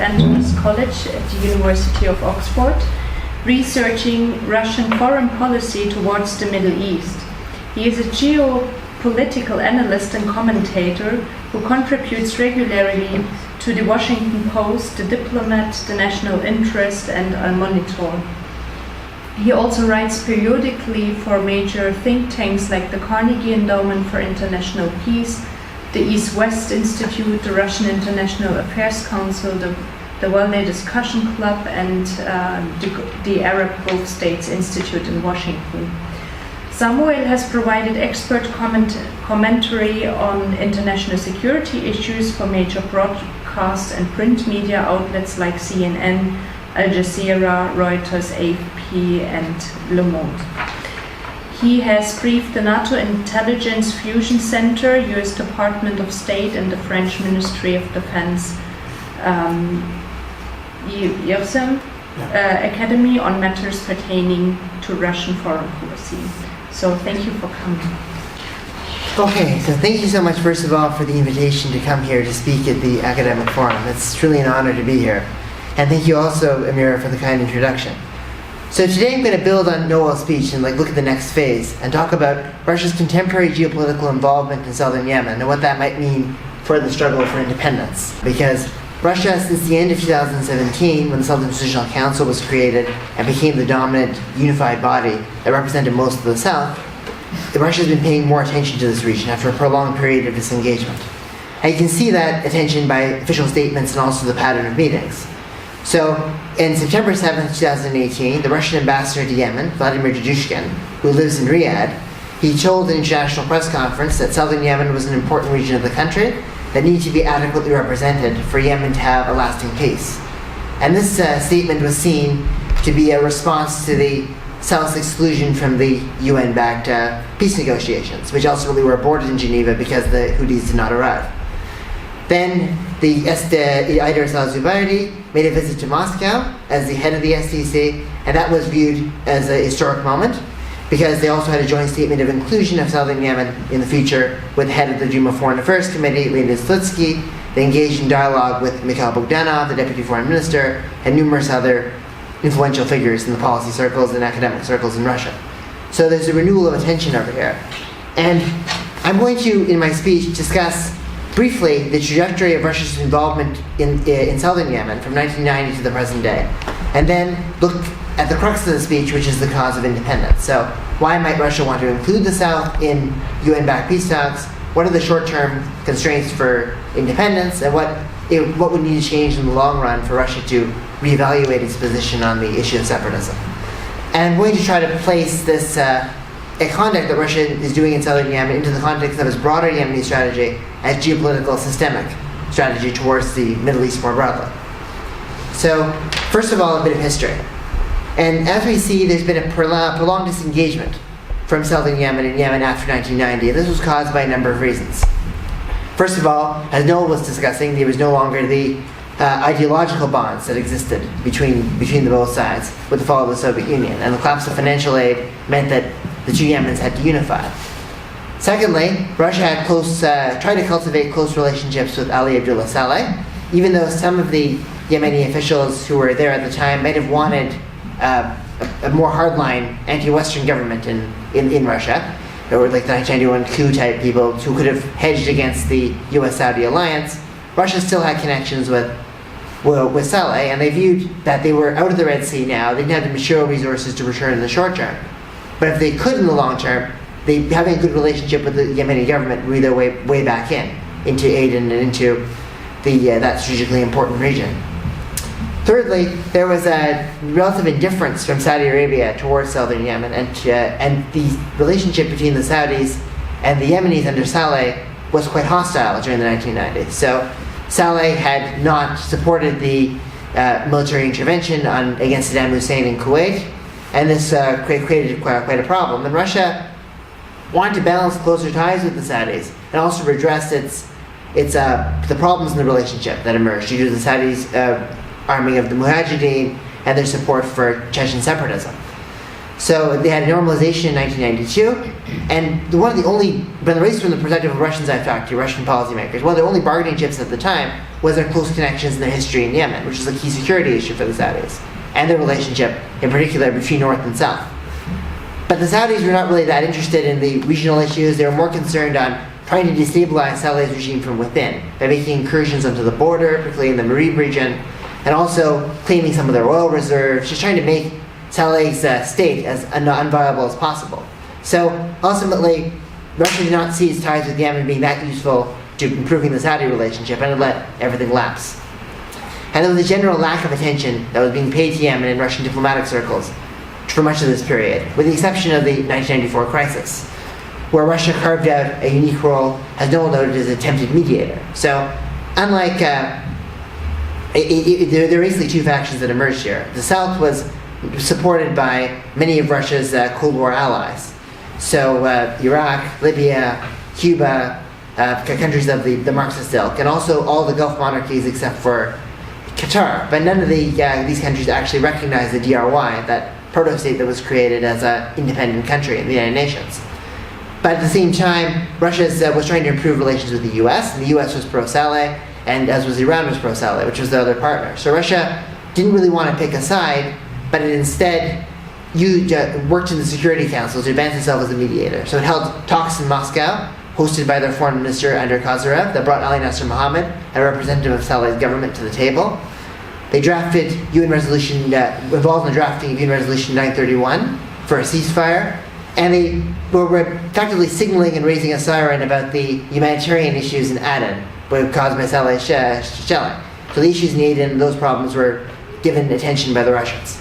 Aydarus College at the University of Oxford, researching Russian foreign policy towards the Middle East. He is a geopolitical analyst and commentator who contributes regularly to the Washington Post, The Diplomat, The National Interest, and al-Monitor. He also writes periodically for major think tanks like the Carnegie Endowment for International Peace, the East-West Institute, the Russian International Affairs Council, the Wellness Discussion Club, and the Arab Gulf States Institute in Washington. Samuel has provided expert commentary on international security issues for major broadcast and print media outlets like CNN, Al Jazeera, Reuters, AFP, and Le Monde. He has briefed the NATO Intelligence Fusion Center, US Department of State, and the French Ministry of Defense Academy on matters pertaining to Russian foreign policy. So thank you for coming. Okay, so thank you so much, first of all, for the invitation to come here to speak at the academic forum. It's truly an honor to be here. And thank you also, Amira, for the kind introduction. So today I'm going to build on Noel's speech and look at the next phase and talk about Russia's contemporary geopolitical involvement in southern Yemen and what that might mean for the struggle for independence. Because Russia, since the end of 2017, when the Southern Transitional Council was created and became the dominant unified body that represented most of the South, Russia has been paying more attention to this region after a prolonged period of disengagement. And you can see that attention by official statements and also the pattern of meetings. So, in September 7, 2018, the Russian ambassador to Yemen, Vladimir Dedushkin, who lives in Riyadh, he told an international press conference that southern Yemen was an important region of the country that needed to be adequately represented for Yemen to have a lasting peace. And this statement was seen to be a response to the South's exclusion from the UN-backed peace negotiations, which ultimately were aborted in Geneva because the Houthis did not arrive. Then the Aydarus al-Zubaydi made a visit to Moscow as the head of the STC, and that was viewed as a historic moment because they also had a joint statement of inclusion of southern Yemen in the future with the head of the Duma Foreign Affairs Committee, Leonid Slutsky. They engaged in dialogue with Mikhail Bogdanov, the deputy foreign minister, and numerous other influential figures in the policy circles and academic circles in Russia. So there's a renewal of attention over here. And I'm going to, in my speech, discuss briefly the trajectory of Russia's involvement in southern Yemen from 1990 to the present day, and then look at the crux of the speech, which is the cause of independence. So why might Russia want to include the South in UN-backed peace talks? What are the short-term constraints for independence, and what would need to change in the long run for Russia to reevaluate its position on the issue of separatism? And I'm going to try to place this conduct that Russia is doing in southern Yemen into the context of its broader Yemeni strategy as geopolitical systemic strategy towards the Middle East more broadly. So, first of all, a bit of history. And as we see, there's been a prolonged disengagement from southern Yemen and Yemen after 1990, and this was caused by a number of reasons. First of all, as Noel was discussing, there was no longer the ideological bonds that existed between the both sides with the fall of the Soviet Union, and the collapse of financial aid meant that the two Yemens had to unify. Secondly, Russia had tried to cultivate close relationships with Ali Abdallah Salih, even though some of the Yemeni officials who were there at the time might have wanted a more hardline anti-Western government in Russia. There were like the 1991 coup type people who could have hedged against the US-Saudi alliance. Russia still had connections with Saleh, and they viewed that they were out of the Red Sea now. They didn't have the material resources to return in the short term. But if they could in the long term, having a good relationship with the Yemeni government would be their way back into Aden and into that strategically important region. Thirdly, there was a relative indifference from Saudi Arabia towards southern Yemen, and the relationship between the Saudis and the Yemenis under Saleh was quite hostile during the 1990s. So Saleh had not supported the military intervention against Saddam Hussein in Kuwait, and this created quite a problem. And Russia wanted to balance closer ties with the Saudis and also redress the problems in the relationship that emerged due to the Saudis' arming of the Mujahideen and their support for Chechen separatism. So they had normalization in 1992, And one of the only, but at least from the perspective of Russians I've talked to, Russian policymakers, one of their only bargaining chips at the time was their close connections and their history in Yemen, which is a key security issue for the Saudis, and their relationship, in particular, between North and South. But the Saudis were not really that interested in the regional issues. They were more concerned on trying to destabilize Saleh's regime from within by making incursions onto the border, particularly in the Marib region, and also claiming some of their oil reserves, just trying to make Saleh's state as unviable as possible. So ultimately, Russia did not see its ties with Yemen being that useful to improving the Saudi relationship, and it let everything lapse. And there was a general lack of attention that was being paid to Yemen in Russian diplomatic circles for much of this period, with the exception of the 1994 crisis, where Russia carved out a unique role, as Noel noted, as an attempted mediator. So, unlike, there are basically two factions that emerged here. The South was supported by many of Russia's Cold War allies. So, Iraq, Libya, Cuba, countries of the Marxist ilk, and also all the Gulf monarchies except for Qatar. But none of these countries actually recognized the DRY, that proto-state that was created as an independent country in the United Nations. But at the same time, Russia was trying to improve relations with the US, and the US was pro-Saleh, and as was Iran was pro-Saleh, which was the other partner. So Russia didn't really want to pick a side, but it instead worked in the Security Council to advance itself as a mediator. So it held talks in Moscow, hosted by their foreign minister, Andrei Kozyrev, that brought Ali Nasser Mohammed, a representative of Saleh's government, to the table. They drafted involved in the drafting of UN Resolution 931 for a ceasefire, and they were effectively signaling and raising a siren about the humanitarian issues in Aden, caused by Saleh's shelling. So the issues in Aden, those problems were given attention by the Russians.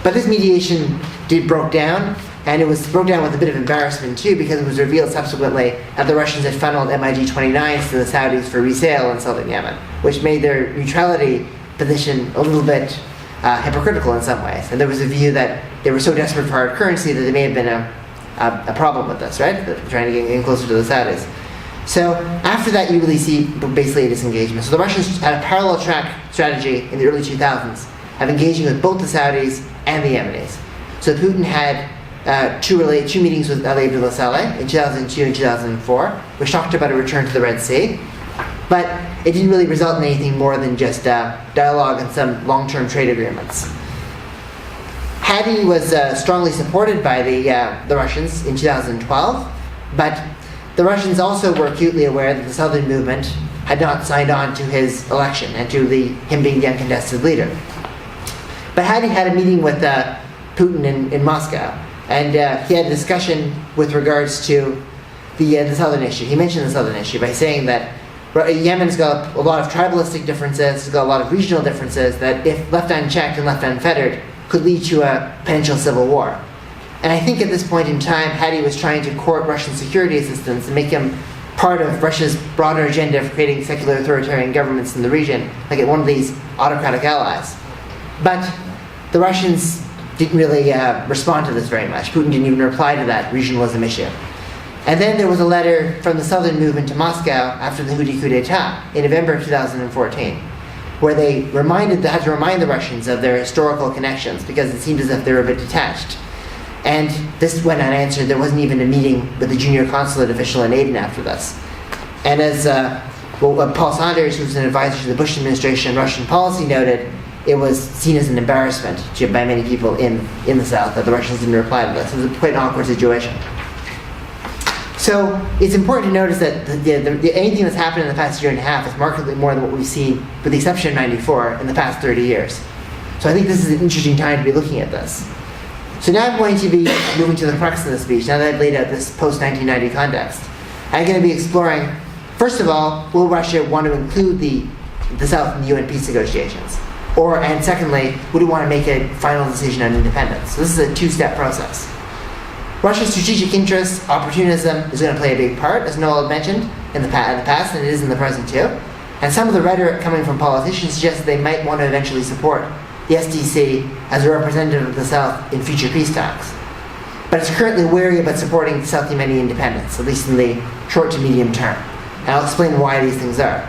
But this mediation broke down, and it was broke down with a bit of embarrassment too, because it was revealed subsequently that the Russians had funneled MiG-29s to the Saudis for resale in southern Yemen, which made their neutrality position a little bit hypocritical in some ways. And there was a view that they were so desperate for hard currency that there may have been a problem with this, right? Trying to get in closer to the Saudis. So after that, you really see basically a disengagement. So the Russians had a parallel track strategy in the early 2000s of engaging with both the Saudis and the Yemenis. So Putin had two meetings with Ali Abdallah Salih in 2002 and 2004, which talked about a return to the Red Sea. But it didn't really result in anything more than just dialogue and some long-term trade agreements. Hadi was strongly supported by the Russians in 2012, but the Russians also were acutely aware that the Southern movement had not signed on to his election and to him being the uncontested leader. But Hadi had a meeting with Putin in Moscow, and he had a discussion with regards to the Southern issue. He mentioned the Southern issue by saying that Yemen's got a lot of tribalistic differences, it's got a lot of regional differences that, if left unchecked and left unfettered, could lead to a potential civil war. And I think at this point in time, Hadi was trying to court Russian security assistance and make him part of Russia's broader agenda of creating secular authoritarian governments in the region, like one of these autocratic allies. But the Russians didn't really respond to this very much. Putin didn't even reply to that regionalism issue. And then there was a letter from the Southern movement to Moscow after the Houthi coup d'etat in November of 2014, where they had to remind the Russians of their historical connections, because it seemed as if they were a bit detached. And this went unanswered. There wasn't even a meeting with the junior consulate official in Aden after this. And as Paul Saunders, who's an advisor to the Bush administration on Russian policy, noted, it was seen as an embarrassment by many people in the South that the Russians didn't reply to this. It was quite an awkward situation. So it's important to notice that anything that's happened in the past year and a half is markedly more than what we've seen, with the exception of 94, in the past 30 years. So I think this is an interesting time to be looking at this. So now I'm going to be moving to the crux of the speech, now that I've laid out this post-1990 context. I'm going to be exploring, first of all, will Russia want to include the South in the UN peace negotiations? And secondly, would it want to make a final decision on independence? So this is a two-step process. Russia's strategic interests, opportunism, is going to play a big part, as Noel had mentioned, in the past, and it is in the present too. And some of the rhetoric coming from politicians suggests that they might want to eventually support the SDC as a representative of the South in future peace talks. But it's currently wary about supporting South Yemeni independence, at least in the short to medium term. And I'll explain why these things are.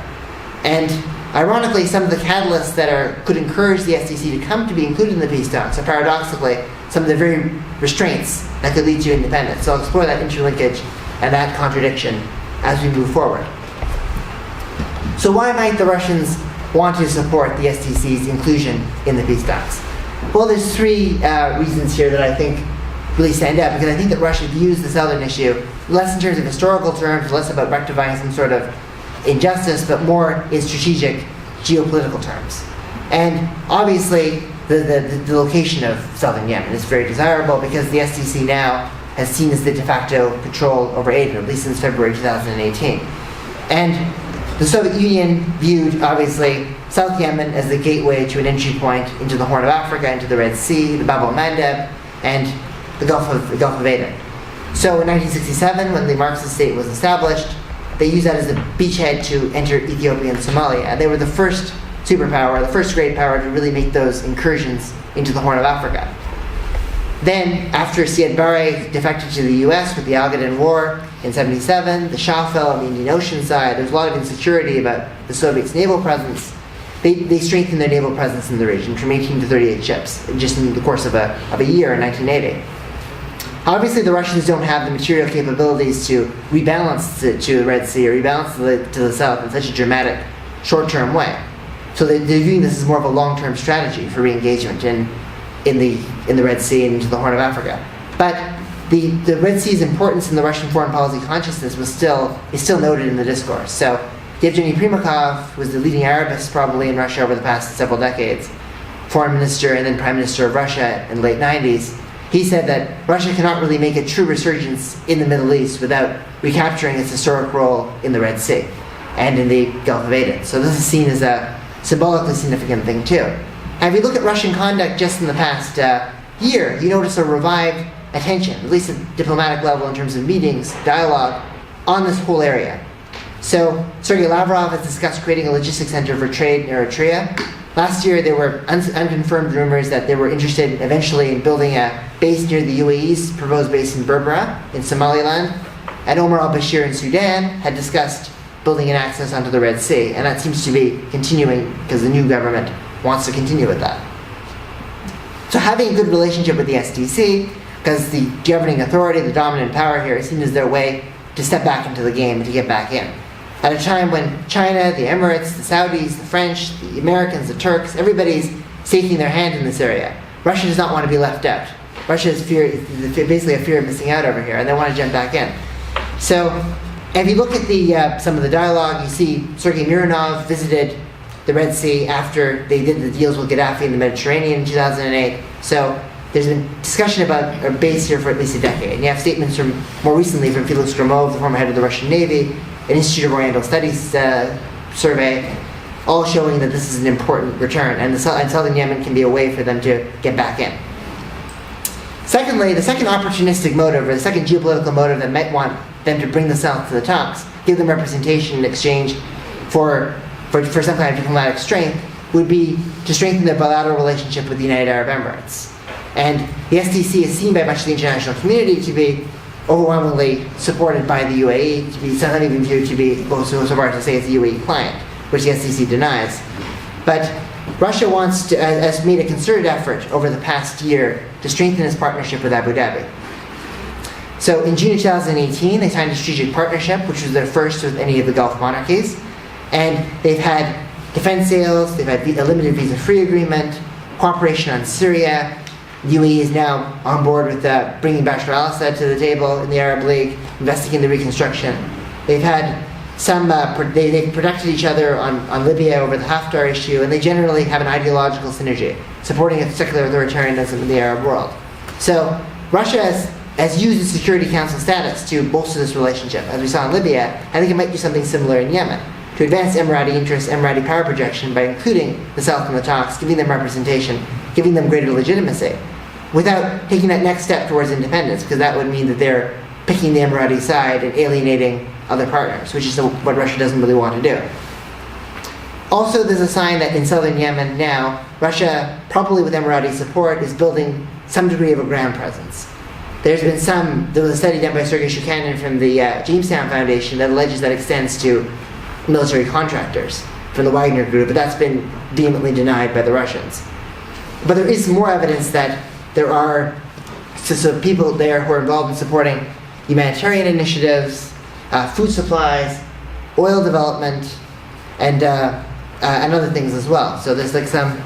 And ironically, some of the catalysts that could encourage the SDC to come to be included in the peace talks are paradoxically some some of the very restraints that could lead to independence. So I'll explore that interlinkage and that contradiction as we move forward. So why might the Russians want to support the STC's inclusion in the peace talks? Well, there's three reasons here that I think really stand out, because I think that Russia views the southern issue less in terms of historical terms, less about rectifying some sort of injustice, but more in strategic geopolitical terms. And obviously, the location of southern Yemen is very desirable because the STC now has seen as the de facto control over Aden, at least since February 2018. And the Soviet Union viewed, obviously, South Yemen as the gateway to an entry point into the Horn of Africa, into the Red Sea, the Bab el-Mandeb, and the Gulf of Aden. So in 1967, when the Marxist state was established, they used that as a beachhead to enter Ethiopia and Somalia. And they were the first superpower, the first great power to really make those incursions into the Horn of Africa. Then, after Siad Barre defected to the US with the Al Aden War in 77, the Shah fell on the Indian Ocean side, there was a lot of insecurity about the Soviets' naval presence. They strengthened their naval presence in the region from 18 to 38 ships, just in the course of a year in 1980. Obviously, the Russians don't have the material capabilities to rebalance to the Red Sea or rebalance to the south in such a dramatic, short-term way. So they're viewing this as more of a long-term strategy for re-engagement in the Red Sea and into the Horn of Africa. But the Red Sea's importance in the Russian foreign policy consciousness is still noted in the discourse. So Yevgeny Primakov was the leading Arabist probably in Russia over the past several decades, foreign minister and then prime minister of Russia in the late 90s. He said that Russia cannot really make a true resurgence in the Middle East without recapturing its historic role in the Red Sea and in the Gulf of Aden. So this is seen as a symbolically significant thing too. And if you look at Russian conduct just in the past year, you notice a revived attention, at least at diplomatic level in terms of meetings, dialogue, on this whole area. So Sergei Lavrov has discussed creating a logistics center for trade in Eritrea. Last year, there were unconfirmed rumors that they were interested eventually in building a base near the UAE's proposed base in Berbera in Somaliland. And Omar al-Bashir in Sudan had discussed building an access onto the Red Sea. And that seems to be continuing because the new government wants to continue with that. So having a good relationship with the STC, because the governing authority, the dominant power here, is seen as their way to step back into the game and to get back in. At a time when China, the Emirates, the Saudis, the French, the Americans, the Turks, everybody's staking their hand in this area. Russia does not want to be left out. Russia has basically a fear of missing out over here, and they want to jump back in. So, if you look at some of the dialogue, you see Sergei Mironov visited the Red Sea after they did the deals with Gaddafi in the Mediterranean in 2008. So, there's been discussion about a base here for at least a decade. And you have statements more recently from Felix Gromov, the former head of the Russian Navy, an Institute of Oriental Studies survey, all showing that this is an important return, and southern Yemen can be a way for them to get back in. Secondly, the second opportunistic motive, or the second geopolitical motive that might want them to bring the South to the talks, give them representation in exchange for some kind of diplomatic strength, would be to strengthen their bilateral relationship with the United Arab Emirates. And the STC is seen by much of the international community to be overwhelmingly supported by the UAE, to be sometimes even viewed to be so far to say it's a UAE client, which the STC denies. But Russia has made a concerted effort over the past year to strengthen its partnership with Abu Dhabi. So in June of 2018, they signed a strategic partnership, which was their first with any of the Gulf monarchies. And they've had defense sales, they've had a limited visa-free agreement, cooperation on Syria. The UAE is now on board with bringing Bashar al-Assad to the table in the Arab League, investing in the reconstruction. They've had they've protected each other on Libya over the Haftar issue, and they generally have an ideological synergy, supporting a secular authoritarianism in the Arab world. So Russia has used its Security Council status to bolster this relationship. As we saw in Libya, I think it might do something similar in Yemen, to advance Emirati interests, Emirati power projection by including the South in the talks, giving them representation, giving them greater legitimacy, without taking that next step towards independence, because that would mean that they're picking the Emirati side and alienating other partners, which is what Russia doesn't really want to do. Also, there's a sign that in southern Yemen now, Russia, probably with Emirati support, is building some degree of a ground presence. There was a study done by Sergei Shukanin from the Jamestown Foundation that alleges that extends to military contractors from the Wagner Group, but that's been vehemently denied by the Russians. But there is more evidence that there are so people there who are involved in supporting humanitarian initiatives, food supplies, oil development, and other things as well. So there's like some,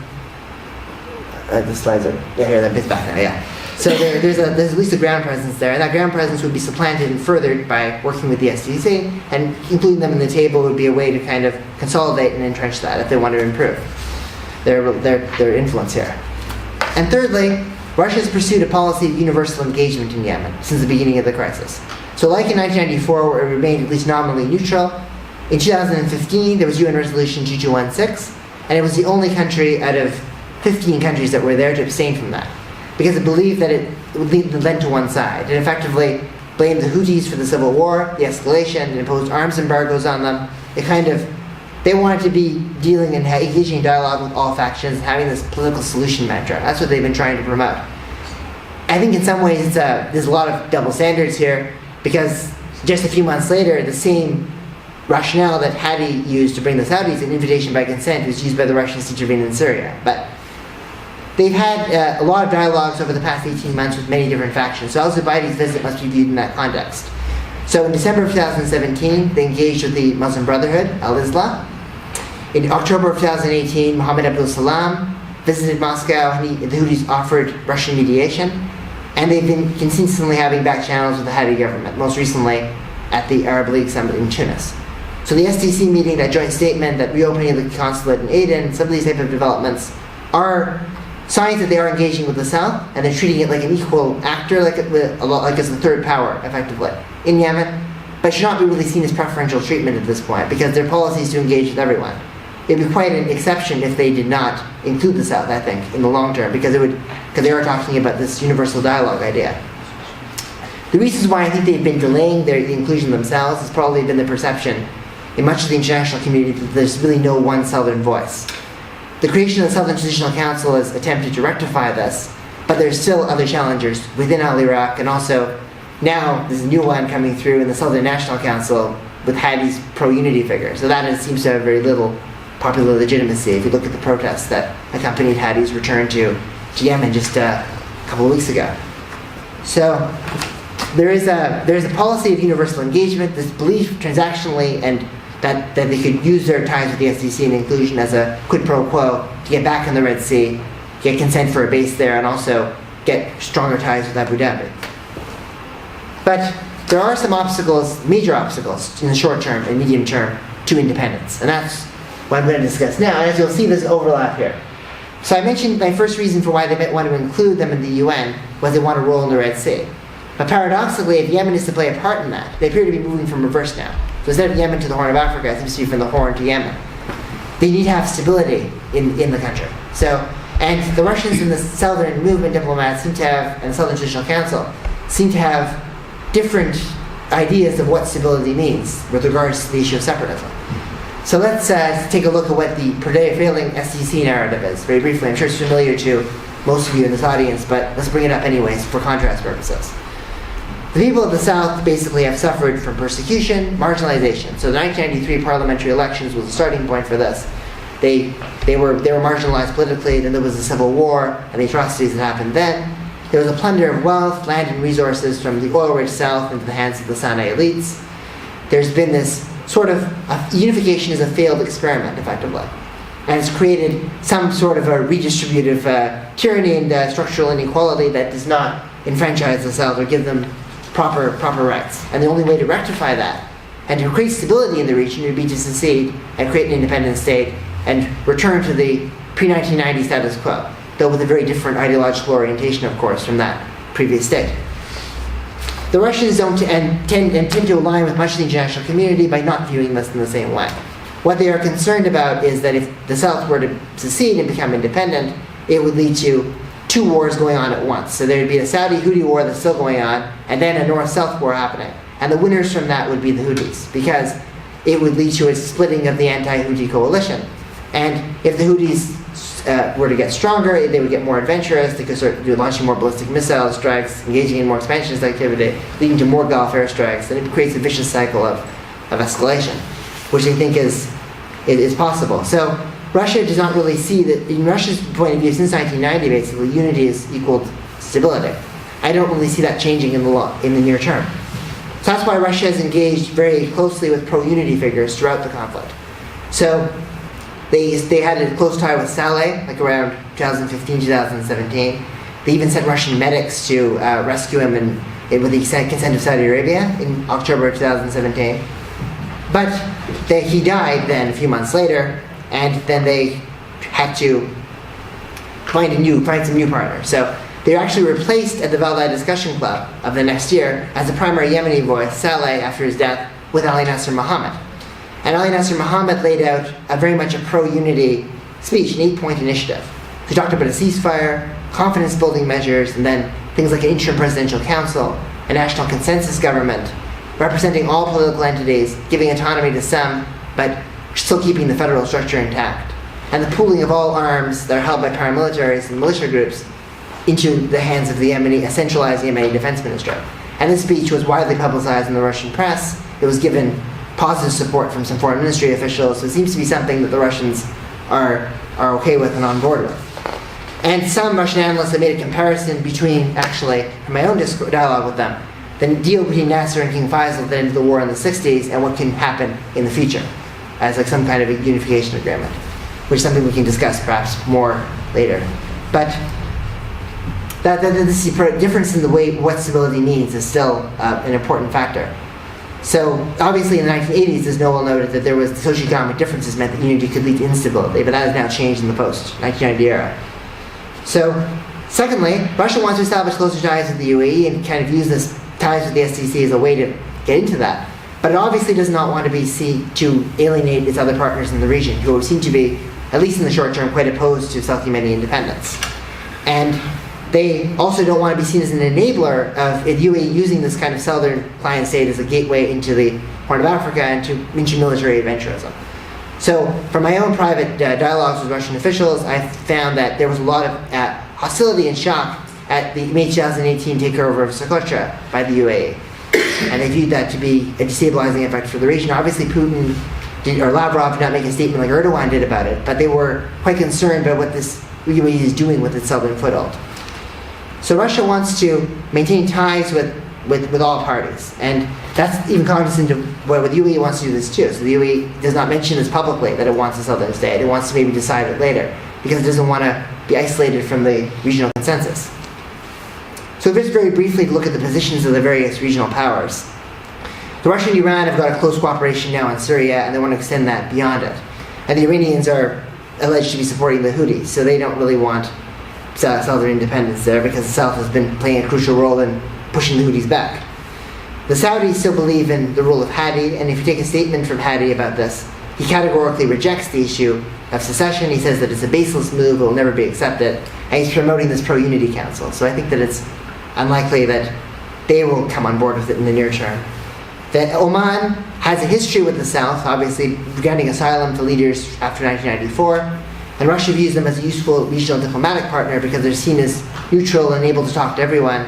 the slides are, yeah, here, that bit's back now, yeah. So there's at least a ground presence there, and that ground presence would be supplanted and furthered by working with the STC, and including them in the table would be a way to kind of consolidate and entrench that if they want to improve their influence here. And thirdly, Russia has pursued a policy of universal engagement in Yemen since the beginning of the crisis. So like in 1994, where it remained at least nominally neutral, in 2015 there was UN Resolution 2216, and it was the only country out of 15 countries that were there to abstain from that, because it believed that it would lend to one side. It effectively blamed the Houthis for the civil war, the escalation, and imposed arms embargoes on them. They wanted to be dealing and engaging in dialogue with all factions and having this political solution mantra. That's what they've been trying to promote. I think in some ways there's a lot of double standards here, because just a few months later, the same rationale that Hadi used to bring the Saudis an invitation by consent was used by the Russians to intervene in Syria. But they've had a lot of dialogues over the past 18 months with many different factions, so al-Zubaydi's visit must be viewed in that context. So in December of 2017, they engaged with the Muslim Brotherhood, al-Islah. In October of 2018, Mohammed Abdul Salam visited Moscow, and the Houthis offered Russian mediation, and they've been consistently having back channels with the Hadi government, most recently at the Arab League summit in Tunis. So the SDC meeting, that joint statement, that reopening of the consulate in Aden, some of these type of developments are signs that they are engaging with the South, and they're treating it like an equal actor, like as the third power, effectively, in Yemen, but should not be really seen as preferential treatment at this point, because their policy is to engage with everyone. It would be quite an exception if they did not include the South, I think, in the long term, because they are talking about this universal dialogue idea. The reasons why I think they've been delaying the inclusion themselves has probably been the perception in much of the international community that there's really no one Southern voice. The creation of the Southern Transitional Council has attempted to rectify this, but there's still other challengers within al-Iraq, and also now there's a new one coming through in the Southern National Council with Hadi's pro-unity figure. So that seems to have very little popular legitimacy if you look at the protests that accompanied Hadi's return to Yemen just a couple of weeks ago. So there's a policy of universal engagement, this belief transactionally, and that they could use their ties with the SDC and inclusion as a quid pro quo to get back in the Red Sea, get consent for a base there, and also get stronger ties with Abu Dhabi. But there are some obstacles, major obstacles, in the short term and medium term to independence, and that's what I'm going to discuss now. And as you'll see, there's overlap here. So I mentioned my first reason for why they might want to include them in the UN was they want a role in the Red Sea. But paradoxically, if Yemen is to play a part in that, they appear to be moving from reverse now. So instead of Yemen to the Horn of Africa, it seems to be from the Horn to Yemen. They need to have stability in the country. And the Russians and the Southern Movement diplomats and the Southern Transitional Council seem to have different ideas of what stability means with regards to the issue of separatism. So let's take a look at what the prevailing SDC narrative is, very briefly. I'm sure it's familiar to most of you in this audience, but let's bring it up anyways for contrast purposes. The people of the South basically have suffered from persecution, marginalization. So the 1993 parliamentary elections was the starting point for this. They were marginalized politically, then there was the Civil War and the atrocities that happened then. There was a plunder of wealth, land and resources from the oil-rich South into the hands of the Sana'a elites. There's been this sort of unification is a failed experiment, effectively. And it's created some sort of a redistributive tyranny and structural inequality that does not enfranchise the South or give them proper rights. And the only way to rectify that and to create stability in the region would be to secede and create an independent state and return to the pre-1990 status quo, though with a very different ideological orientation, of course, from that previous state. The Russians tend to align with much of the international community by not viewing this in the same way. What they are concerned about is that if the South were to secede and become independent, it would lead to two wars going on at once. So there would be a Saudi-Houthi war that's still going on, and then a North-South war happening. And the winners from that would be the Houthis, because it would lead to a splitting of the anti-Houthi coalition. And if the Houthis were to get stronger, they would get more adventurous, they could start launching more ballistic missile strikes, engaging in more expansionist activity, leading to more Gulf airstrikes, and it creates a vicious cycle of escalation, which they think is possible. So Russia does not really see that, in Russia's point of view, since 1990 basically, unity is equal to stability. I don't really see that changing in the near term. So that's why Russia has engaged very closely with pro-unity figures throughout the conflict. So they had a close tie with Saleh, like around 2015, 2017. They even sent Russian medics to rescue him with the consent of Saudi Arabia in October 2017. But he died then a few months later, and then they had to find some new partner. So they were actually replaced at the Valdai Discussion Club of the next year as the primary Yemeni voice, Saleh, after his death, with Ali Nasser Mohammed. And Ali Nasser Mohammed laid out very much a pro-unity speech, an 8-point initiative. He talked about a ceasefire, confidence-building measures, and then things like an interim presidential council, a national consensus government, representing all political entities, giving autonomy to some, but still keeping the federal structure intact, and the pooling of all arms that are held by paramilitaries and militia groups into the hands of the a centralized Yemeni defense minister. And this speech was widely publicized in the Russian press. It was given positive support from some foreign ministry officials, so it seems to be something that the Russians are okay with and on board with. And some Russian analysts have made a comparison between, actually, from my own dialogue with them, the deal between Nasser and King Faisal that ended the war in the 60s and what can happen in the future, as like some kind of a unification agreement, which is something we can discuss perhaps more later. But this difference in the way what stability means is still an important factor. So obviously in the 1980s, as Noel noted, that there was socioeconomic differences meant that unity could lead to instability, but that has now changed in the post-1990 era. So secondly, Russia wants to establish closer ties with the UAE and kind of use this ties with the SCC as a way to get into that. But it obviously does not want to alienate its other partners in the region, who seem to be, at least in the short term, quite opposed to South Yemeni independence. And they also don't want to be seen as an enabler of the UAE using this kind of southern client state as a gateway into the Horn of Africa and into military adventurism. So from my own private dialogues with Russian officials, I found that there was a lot of hostility and shock at the May 2018 takeover of Socotra by the UAE. And they viewed that to be a destabilizing effect for the region. Obviously Putin or Lavrov did not make a statement like Erdogan did about it, but they were quite concerned about what this UAE is doing with its southern foothold. So Russia wants to maintain ties with all parties, and that's even cognizant of what the UAE wants to do this too. So the UAE does not mention this publicly that it wants a southern state. It wants to maybe decide it later because it doesn't want to be isolated from the regional consensus. So just very briefly to look at the positions of the various regional powers. The Russia and Iran have got a close cooperation now in Syria, and they want to extend that beyond it. And the Iranians are alleged to be supporting the Houthis, so they don't really want southern independence there because the South has been playing a crucial role in pushing the Houthis back. The Saudis still believe in the rule of Hadi, and if you take a statement from Hadi about this, he categorically rejects the issue of secession. He says that it's a baseless move, it will never be accepted, and he's promoting this pro-unity council. So I think that it's unlikely that they will come on board with it in the near term. That Oman has a history with the South, obviously granting asylum to leaders after 1994, and Russia views them as a useful regional diplomatic partner because they're seen as neutral and able to talk to everyone.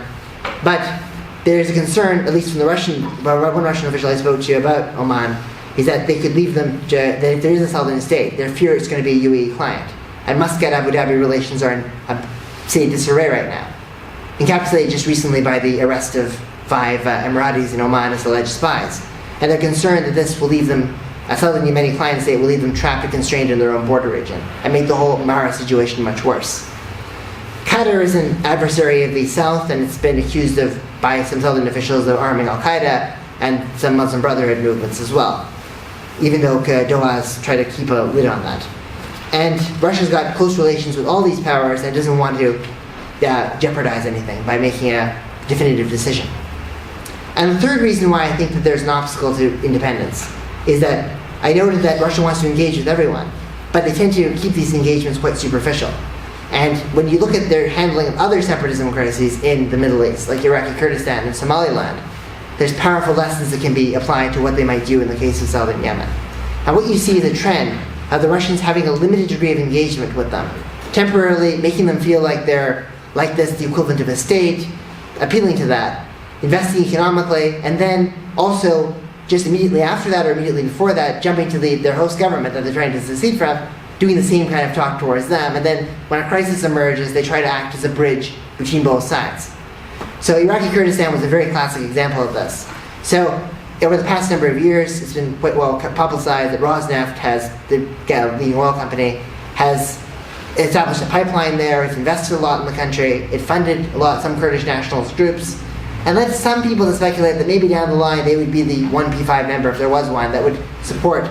But there is a concern, at least from one Russian official I spoke to about Oman, is that they could leave them, that if there is a southern state, their fear it's going to be a UAE client. And Muscat-Abu Dhabi relations are in disarray right now, encapsulated just recently by the arrest of 5 Emiratis in Oman as alleged spies. And they're concerned that this will leave them, a southern Yemeni client state will leave them trapped and constrained in their own border region and make the whole Mara situation much worse. Qatar is an adversary of the South, and it's been accused of, by some southern officials, of arming al-Qaeda and some Muslim Brotherhood movements as well, even though Doha's tried to keep a lid on that. And Russia's got close relations with all these powers and doesn't want to jeopardize anything by making a definitive decision. And the third reason why I think that there's an obstacle to independence is that I noted that Russia wants to engage with everyone, but they tend to keep these engagements quite superficial. And when you look at their handling of other separatism crises in the Middle East, like Iraqi Kurdistan and Somaliland, there's powerful lessons that can be applied to what they might do in the case of Southern Yemen. And what you see is a trend of the Russians having a limited degree of engagement with them, temporarily making them feel like they're like this, the equivalent of a state, appealing to that, investing economically, and then also just immediately after that or immediately before that, jumping to their host government that they're trying to secede from, doing the same kind of talk towards them, and then when a crisis emerges, they try to act as a bridge between both sides. So Iraqi Kurdistan was a very classic example of this. So over the past number of years, it's been quite well publicized that Rosneft has, the leading oil company, has established a pipeline there. It's invested a lot in the country. It funded some Kurdish nationalist groups, and led some people to speculate that maybe down the line they would be the one P5 member, if there was one, that would support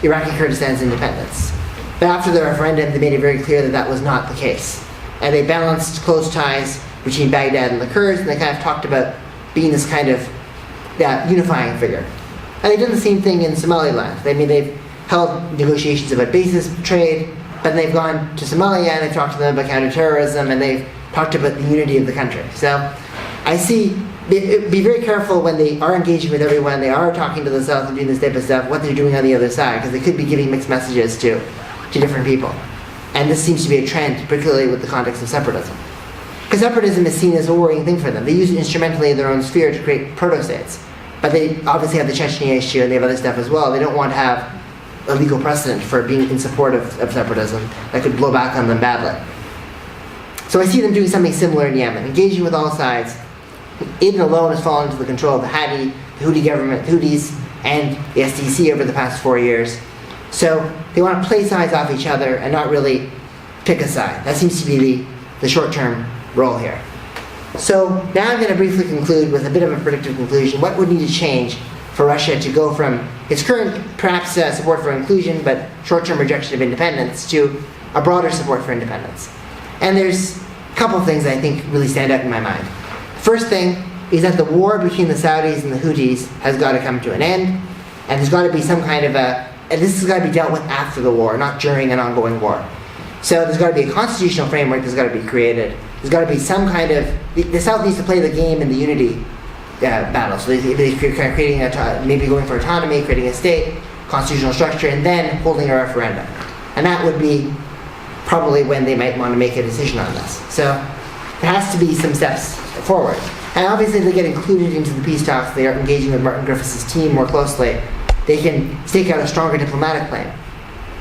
Iraqi Kurdistan's independence. But after the referendum, they made it very clear that that was not the case. And they balanced close ties between Baghdad and the Kurds, and they kind of talked about being this kind of unifying figure. And they've done the same thing in Somaliland. They've held negotiations about basis trade, but they've gone to Somalia and they've talked to them about counterterrorism, and they've talked about the unity of the country. So I see, be very careful when they are engaging with everyone, they are talking to the South and doing this type of stuff, what they're doing on the other side, because they could be giving mixed messages to different people. And this seems to be a trend, particularly with the context of separatism. Because separatism is seen as a worrying thing for them. They use it instrumentally in their own sphere to create proto-states. But they obviously have the Chechnya issue, and they have other stuff as well. They don't want to have a legal precedent for being in support of separatism that could blow back on them badly. So I see them doing something similar in Yemen, engaging with all sides. Aden alone has fallen into the control of the Hadi, the Houthi government, Houthis, and the SDC over the past 4 years. So they want to play sides off each other and not really pick a side. That seems to be the short-term role here. So now I'm going to briefly conclude with a bit of a predictive conclusion. What would need to change for Russia to go from its current, perhaps support for inclusion, but short-term rejection of independence, to a broader support for independence? And there's a couple of things that I think really stand out in my mind. First thing is that the war between the Saudis and the Houthis has got to come to an end, and there's got to be some kind of and this has got to be dealt with after the war, not during an ongoing war. So there's got to be a constitutional framework that's got to be created. There's got to be some kind of, the South needs to play the game in the unity battle. So they're creating maybe going for autonomy, creating a state, constitutional structure, and then holding a referendum. And that would be probably when they might want to make a decision on this. So there has to be some steps forward. And obviously, if they get included into the peace talks, they are engaging with Martin Griffiths' team more closely, they can stake out a stronger diplomatic plan.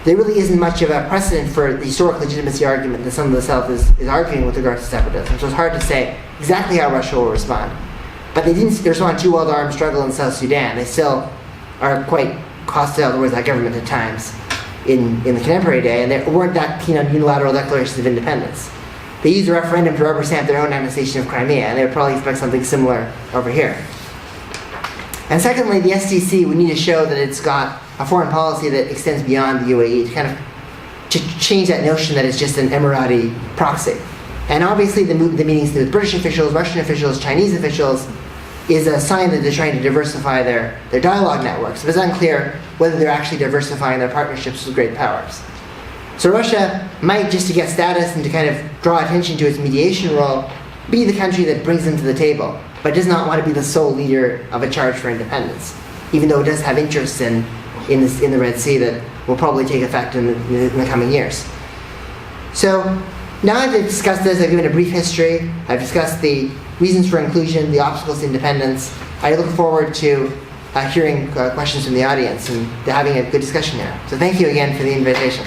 There really isn't much of a precedent for the historic legitimacy argument that some of the South is arguing with regards to separatism. So it's hard to say exactly how Russia will respond. But they didn't respond too well to armed struggle in South Sudan. They still are quite hostile towards that government at times in the contemporary day, and they weren't that keen on unilateral declarations of independence. They used a referendum to rubber stamp their own annexation of Crimea, and they would probably expect something similar over here. And secondly, the SDC would need to show that it's got a foreign policy that extends beyond the UAE to kind of change that notion that it's just an Emirati proxy. And obviously the meetings with British officials, Russian officials, Chinese officials is a sign that they're trying to diversify their dialogue networks. But it's unclear whether they're actually diversifying their partnerships with great powers. So Russia might, just to get status and to kind of draw attention to its mediation role, be the country that brings them to the table, but does not want to be the sole leader of a charge for independence, even though it does have interests in the Red Sea that will probably take effect in the coming years. So now I've discussed this, I've given a brief history, I've discussed the reasons for inclusion, the obstacles to independence. I look forward to hearing questions from the audience and having a good discussion here. So thank you again for the invitation.